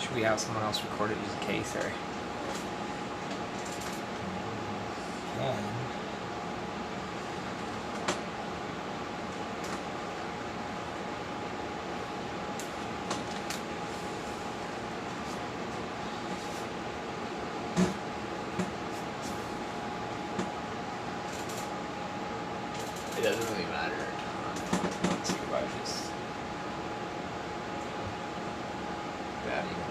Should we have someone else record it just in case, or? It doesn't really matter. Let's see if I just. Bad even.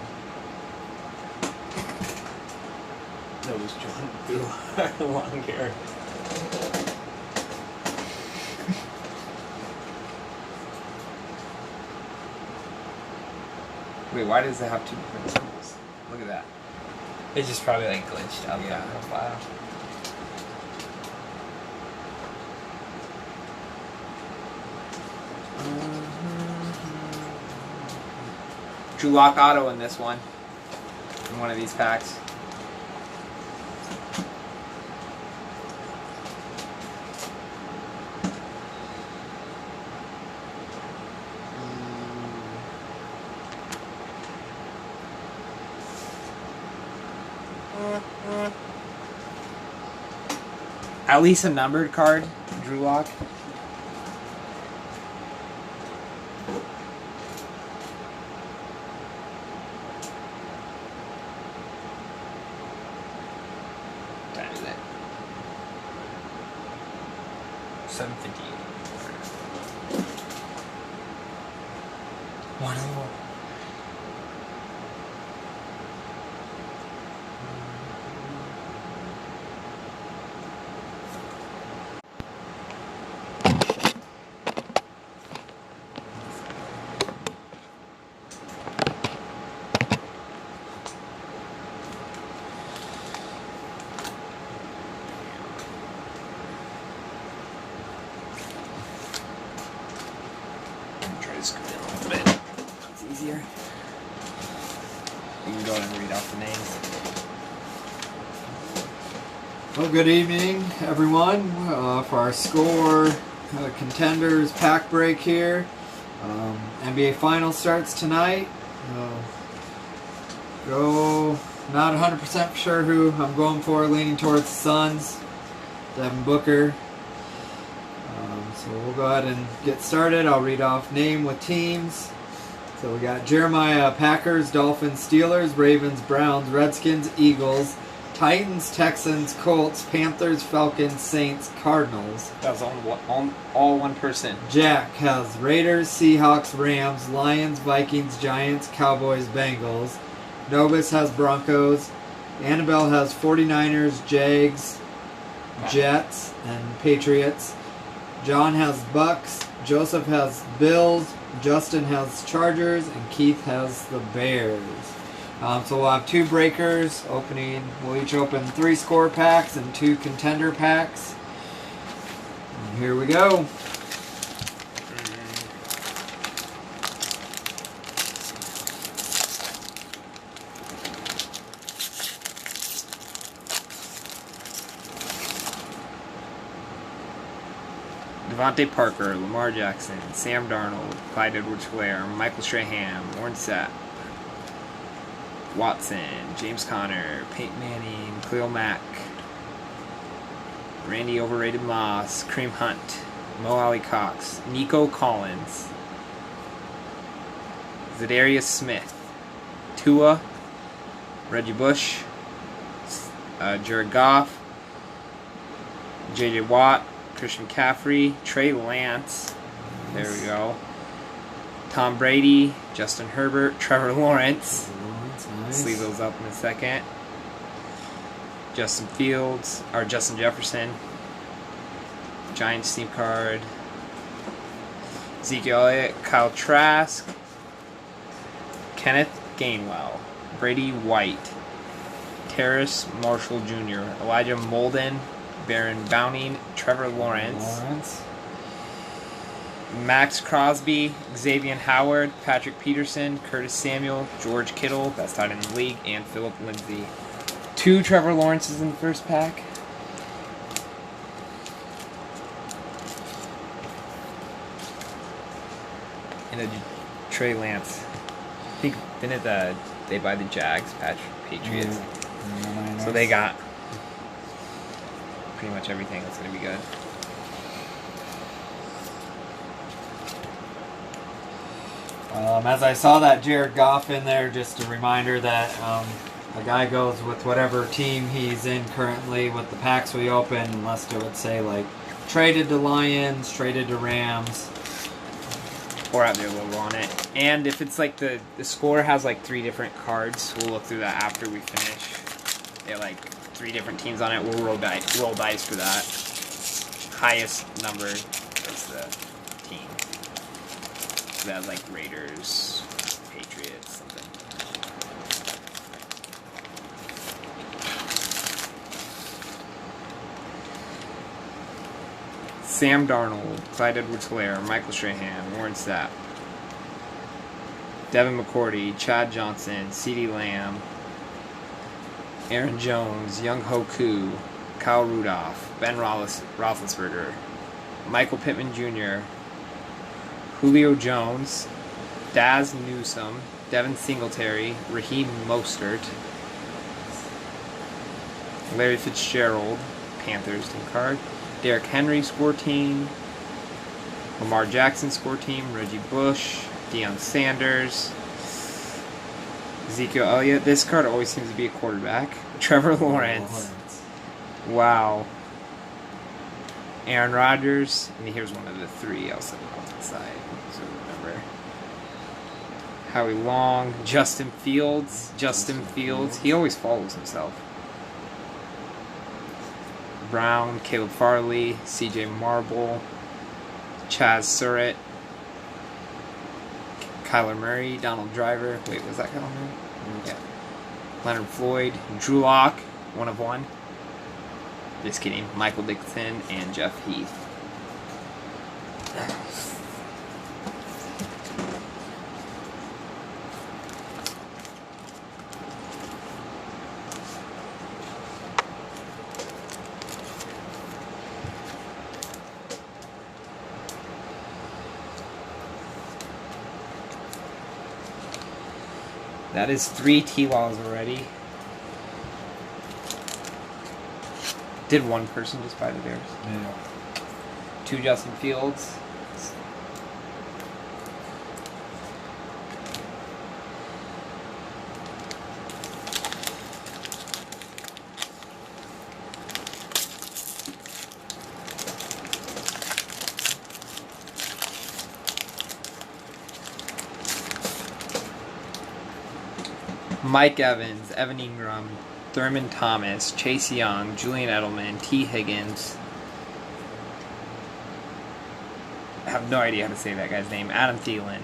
That was John through long hair. Wait, why does it have two different symbols? Look at that. It's just probably like glitched out Yeah. that profile. Drew Lock Auto in this one. In one of these packs. At least a numbered card, Drew Lock. Time is it? 7:58. One more. Try to scoot in a little bit. It's easier. You can go ahead and read off the names. Well, good evening, everyone. For our score, Contenders pack break here. NBA Finals starts tonight. Not 100% sure who I'm going for, leaning towards the Suns. Devin Booker. So we'll go ahead and get started. I'll read off name with teams. So we got Jeremiah, Packers, Dolphins, Steelers, Ravens, Browns, Redskins, Eagles, Titans, Texans, Colts, Panthers, Falcons, Saints, Cardinals. That was all one person. Jack has Raiders, Seahawks, Rams, Lions, Vikings, Giants, Cowboys, Bengals. Novus has Broncos. Annabelle has 49ers, Jags, Jets, and Patriots. John has Bucks. Joseph has Bills. Justin has Chargers. And Keith has the Bears. So we'll have two breakers opening. We'll each open 3 score packs and 2 contender packs. And here we go. Devontae Parker, Lamar Jackson, Sam Darnold, Clyde Edwards-Helaire, Michael Strahan, Warren Sapp, Watson, James Conner, Peyton Manning, Khalil Mack, Randy Overrated Moss, Kareem Hunt, Mo Ali Cox, Nico Collins, Zadarius Smith, Tua, Reggie Bush, Jared Goff, J.J. Watt, Christian McCaffrey, Trey Lance, there we go, Tom Brady, Justin Herbert, Trevor Lawrence, Nice. leave those up in a second, Justin Fields, or Justin Jefferson, Giants team card, Ezekiel Elliott, Kyle Trask, Kenneth Gainwell, Brady White, Terrace Marshall Jr., Elijah Molden, Baron Bowning, Trevor Lawrence, Max Crosby, Xavier Howard, Patrick Peterson, Curtis Samuel, George Kittle, best tight end in the league, and Philip Lindsay. 2 Trevor Lawrences in the first pack. And a Trey Lance. I think, didn't the They buy the Jags, Patriots. Mm, So they got pretty much everything that's going to be good. As I saw that Jared Goff in there, just a reminder that a guy goes with whatever team he's in currently with the packs we open, unless it would say like traded to Lions, traded to Rams. Or have their logo on it. And if it's like the score has like 3 different cards, we'll look through that after we finish. They're like 3 different teams on it. We'll roll dice for that. Highest number is the team. So that's like Raiders, Patriots, something. Sam Darnold, Clyde Edwards-Helaire, Michael Strahan, Warren Sapp, Devin McCourty, Chad Johnson, CeeDee Lamb, Aaron Jones, Young Ho Koo, Kyle Rudolph, Ben Roethlisberger, Michael Pittman Jr., Julio Jones, Daz Newsome, Devin Singletary, Raheem Mostert, Larry Fitzgerald, Panthers team card, Derrick Henry score team, Lamar Jackson score team, Reggie Bush, Deion Sanders, Ezekiel Elliott. This card always seems to be a quarterback. Trevor Lawrence. Wow. Aaron Rodgers. And here's one of the 3. I'll set it off to the side so remember. Howie Long. Justin Fields. He always follows himself. Brown, Caleb Farley, CJ Marble, Chaz Surratt, Kyler Murray, Donald Driver. Wait, was that Kyler Murray? Yeah. Leonard Floyd, Drew Lock, 1 of 1. Just kidding. Michael Dixon and Jeff Heath. That is 3 T-Laws already. Did one person just buy the Bears? Yeah. 2 Justin Fields. Mike Evans, Evan Ingram, Thurman Thomas, Chase Young, Julian Edelman, T. Higgins. I have no idea how to say that guy's name. Adam Thielen,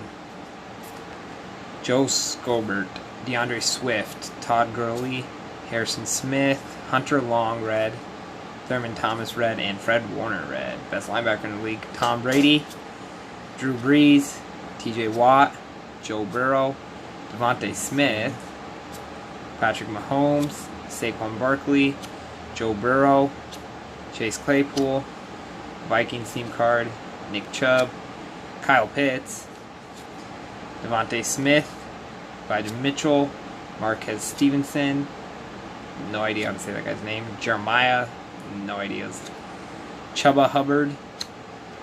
Joe Scobert, DeAndre Swift, Todd Gurley, Harrison Smith, Hunter Long, red, Thurman Thomas, red, and Fred Warner, red. Best linebacker in the league, Tom Brady, Drew Brees, TJ Watt, Joe Burrow, Devontae Smith, Patrick Mahomes, Saquon Barkley, Joe Burrow, Chase Claypool, Vikings team card, Nick Chubb, Kyle Pitts, Devontae Smith, Elijah Mitchell, Marquez Stevenson, no idea how to say that guy's name, Jeremiah, no ideas, Chuba Hubbard,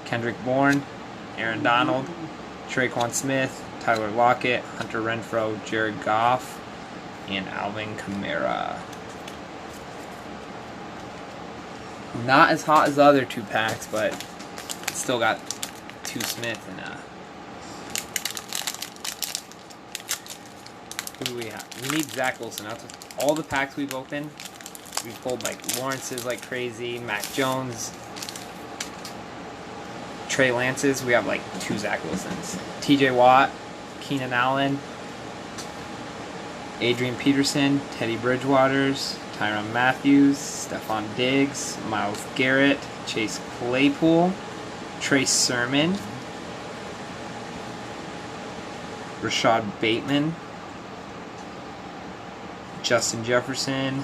Kendrick Bourne, Aaron Donald, Traquan Smith, Tyler Lockett, Hunter Renfrow, Jared Goff, and Alvin Kamara. Not as hot as the other 2 packs, but still got 2 Smith and who do we have? We need Zach Wilson. Out of all the packs we've opened, we pulled like Lawrence's like crazy, Mac Jones, Trey Lance's. We have like 2 Zach Wilsons. TJ Watt, Keenan Allen, Adrian Peterson, Teddy Bridgewaters, Tyrann Matthews, Stephon Diggs, Myles Garrett, Chase Claypool, Trace Sermon, Rashad Bateman, Justin Jefferson,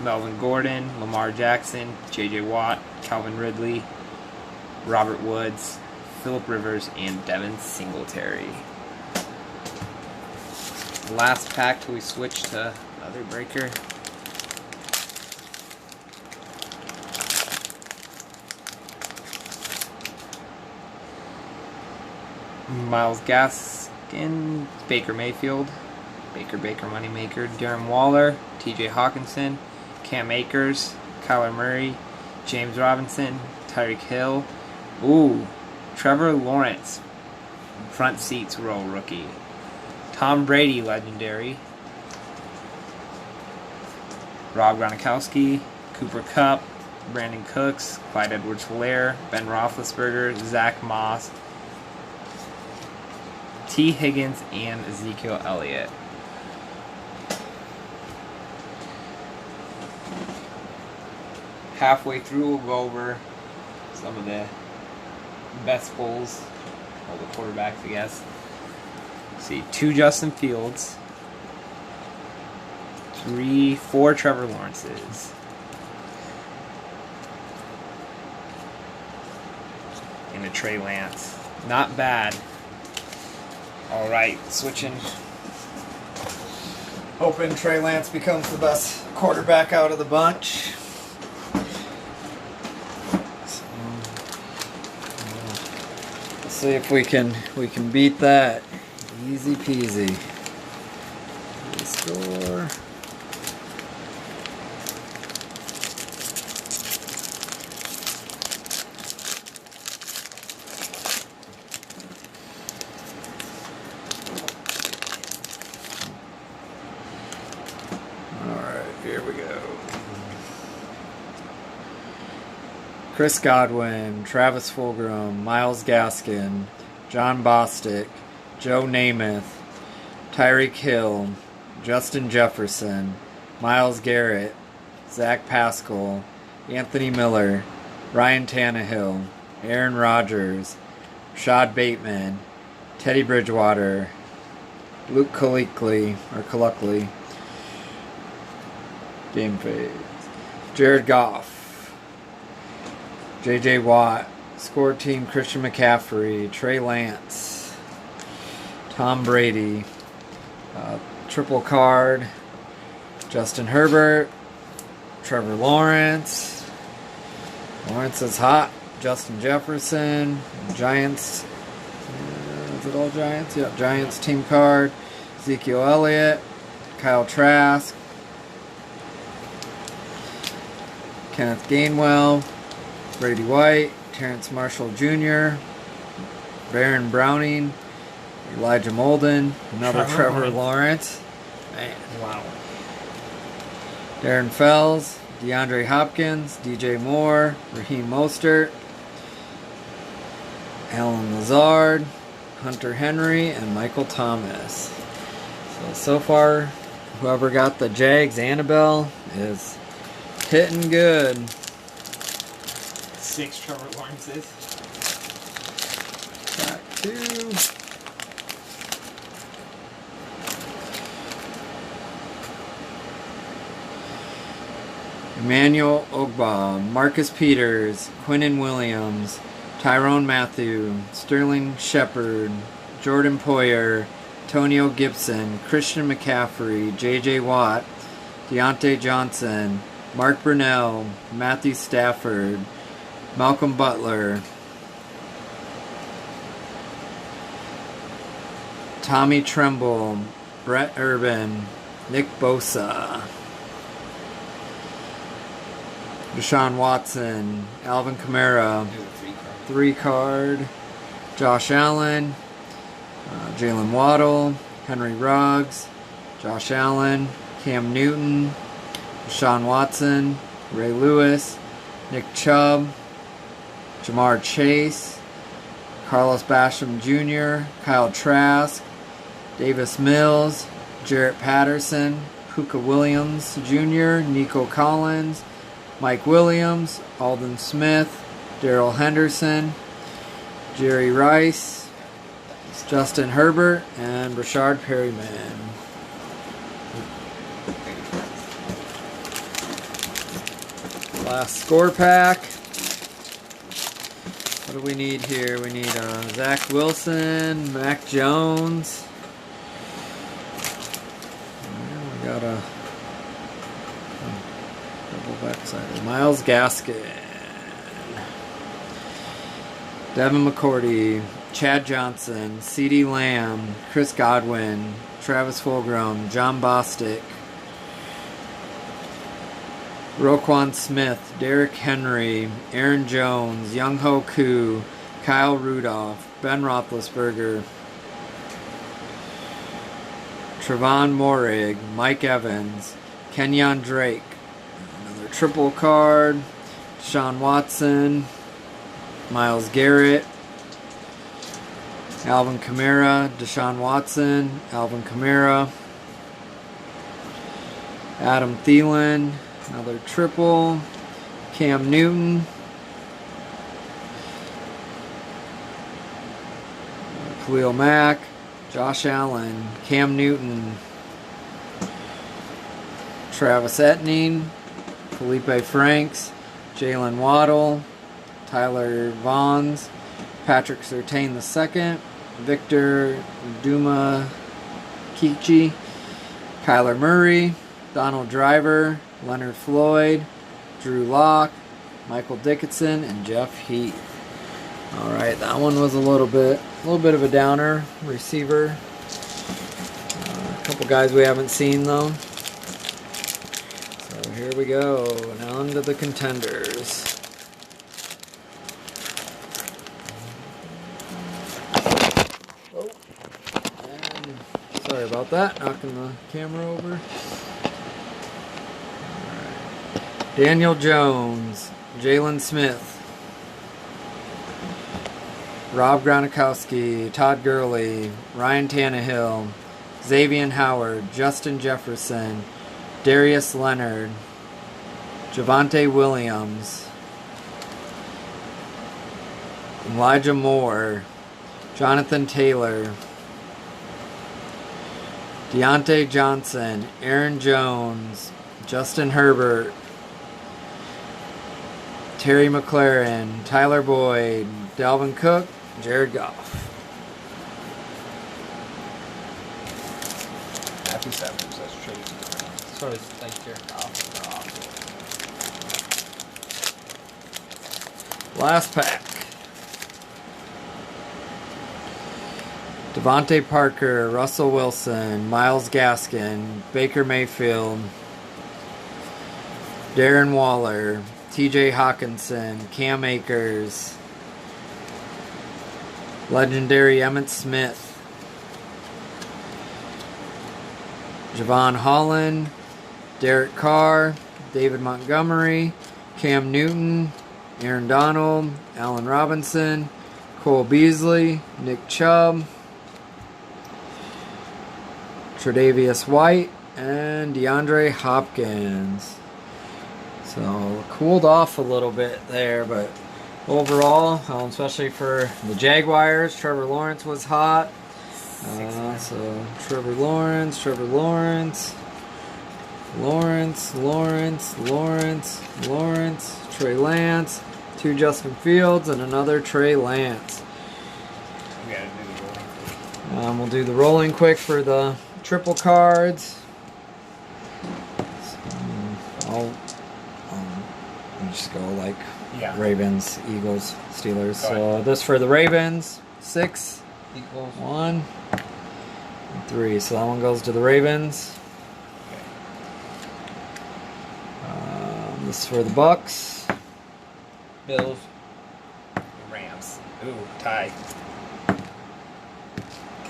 Melvin Gordon, Lamar Jackson, J.J. Watt, Calvin Ridley, Robert Woods, Phillip Rivers, and Devin Singletary. Last pack till we switch to other breaker. Miles Gaskin, Baker Mayfield, Baker Moneymaker, Darren Waller, TJ Hawkinson, Cam Akers, Kyler Murray, James Robinson, Tyreek Hill. Ooh, Trevor Lawrence, front seats row rookie. Tom Brady, legendary. Rob Gronkowski, Cooper Kupp, Brandon Cooks, Clyde Edwards-Helaire, Ben Roethlisberger, Zach Moss, T. Higgins, and Ezekiel Elliott. Halfway through, we'll go over some of the best pulls, all the quarterbacks, I guess. See, 2 Justin Fields, 4 Trevor Lawrences, and a Trey Lance. Not bad. All right, switching. Hoping Trey Lance becomes the best quarterback out of the bunch. Let's see if we can beat that. Easy peasy. Score. Here we go. Chris Godwin, Travis Fulgham, Myles Gaskin, John Bostic, Joe Namath, Tyreek Hill, Justin Jefferson, Myles Garrett, Zach Pascal, Anthony Miller, Ryan Tannehill, Aaron Rodgers, Rashad Bateman, Teddy Bridgewater, Luke Kuechly, Game phase. Jared Goff, J.J. Watt, Score Team Christian McCaffrey, Trey Lance, Tom Brady, Triple Card, Justin Herbert, Trevor Lawrence. Lawrence is hot. Justin Jefferson, Giants. Is it all Giants? Yep, Giants team card. Ezekiel Elliott, Kyle Trask, Kenneth Gainwell, Brady White, Terrence Marshall Jr., Baron Browning, Elijah Molden, another Trevor Lawrence. Man, wow. Darren Fells, DeAndre Hopkins, DJ Moore, Raheem Mostert, Alan Lazard, Hunter Henry, and Michael Thomas. So far, whoever got the Jags Annabelle is hitting good. 6 Trevor Lawrences. Back 2. Emmanuel Ogba, Marcus Peters, Quinnen Williams, Tyrone Matthew, Sterling Shepard, Jordan Poyer, Antonio Gibson, Christian McCaffrey, J.J. Watt, Deontay Johnson, Mark Brunell, Matthew Stafford, Malcolm Butler, Tommy Tremble, Brett Urban, Nick Bosa, Deshaun Watson, Alvin Kamara, 3 card, Josh Allen, Jalen Waddle, Henry Ruggs, Josh Allen, Cam Newton, Deshaun Watson, Ray Lewis, Nick Chubb, Jamar Chase, Carlos Basham Jr., Kyle Trask, Davis Mills, Jarrett Patterson, Puka Williams Jr., Nico Collins, Mike Williams, Alden Smith, Darrell Henderson, Jerry Rice, Justin Herbert, and Rashard Perryman. Last score pack. What do we need here? We need Zach Wilson, Mac Jones, got a double backside. Miles Gaskin, Devin McCourty, Chad Johnson, CeeDee Lamb, Chris Godwin, Travis Fulgham, John Bostic, Roquan Smith, Derrick Henry, Aaron Jones, Young Ho Koo, Kyle Rudolph, Ben Roethlisberger, Trevon Moehrig, Mike Evans, Kenyon Drake, another triple card, Deshaun Watson, Myles Garrett, Alvin Kamara, Deshaun Watson, Alvin Kamara, Adam Thielen, another triple, Cam Newton, Khalil Mack, Josh Allen, Cam Newton, Travis Etienne, Felipe Franks, Jalen Waddle, Tyler Vaughns, Patrick Surtain II, Victor Duma Kichi, Kyler Murray, Donald Driver, Leonard Floyd, Drew Lock, Michael Dickinson, and Jeff Heath. Alright, that one was a little bit of a downer. Receiver. A couple guys we haven't seen though. So here we go. Now on to the contenders. Oh, and sorry about that. Knocking the camera over. Alright. Daniel Jones, Jalen Smith, Rob Gronkowski, Todd Gurley, Ryan Tannehill, Xavier Howard, Justin Jefferson, Darius Leonard, Javonte Williams, Elijah Moore, Jonathan Taylor, Deontay Johnson, Aaron Jones, Justin Herbert, Terry McLaurin, Tyler Boyd, Dalvin Cook, Jared Goff. Happy Sevens, that's true. So it's like Jared Goff. Last pack. Devontae Parker, Russell Wilson, Myles Gaskin, Baker Mayfield, Darren Waller, TJ Hawkinson, Cam Akers, legendary Emmitt Smith, Javon Holland, Derek Carr, David Montgomery, Cam Newton, Aaron Donald, Allen Robinson, Cole Beasley, Nick Chubb, Tre'Davious White, and DeAndre Hopkins. So cooled off a little bit there, but overall, especially for the Jaguars, Trevor Lawrence was hot. So Trevor Lawrence, Trey Lance, 2 Justin Fields, and another Trey Lance. We gotta do the rolling. We'll do the rolling quick for the triple cards. So, I'll just go like Ravens, Eagles, Steelers. So this for the Ravens, 6 equals 1 and 3. So that one goes to the Ravens. This is for the Bucks. Bills. Rams. Ooh, tie. Can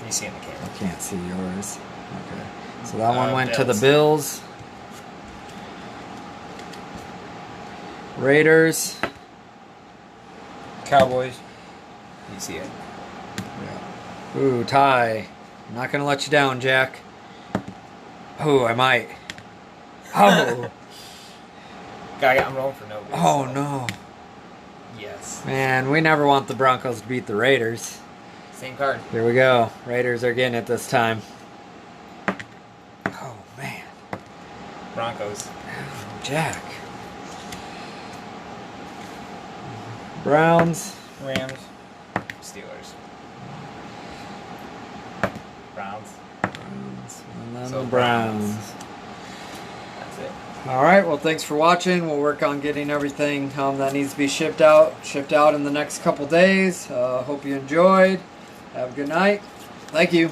you see in the camera? I can't see yours. Okay. So that one went to the Bills. Bills. Raiders. Cowboys. You see it. Yeah. Ooh, tie. I'm not going to let you down, Jack. Oh, I might. Oh. I'm rolling for nobody. Oh, so. no. Yes. Man, we never want the Broncos to beat the Raiders. Same card. Here we go. Raiders are getting it this time. Oh, man. Broncos. Oh, Jack. Browns. Rams. Steelers. Browns. And then So the Browns. That's it. All right. Well, thanks for watching. We'll work on getting everything that needs to be shipped out in the next couple days. Hope you enjoyed. Have a good night. Thank you.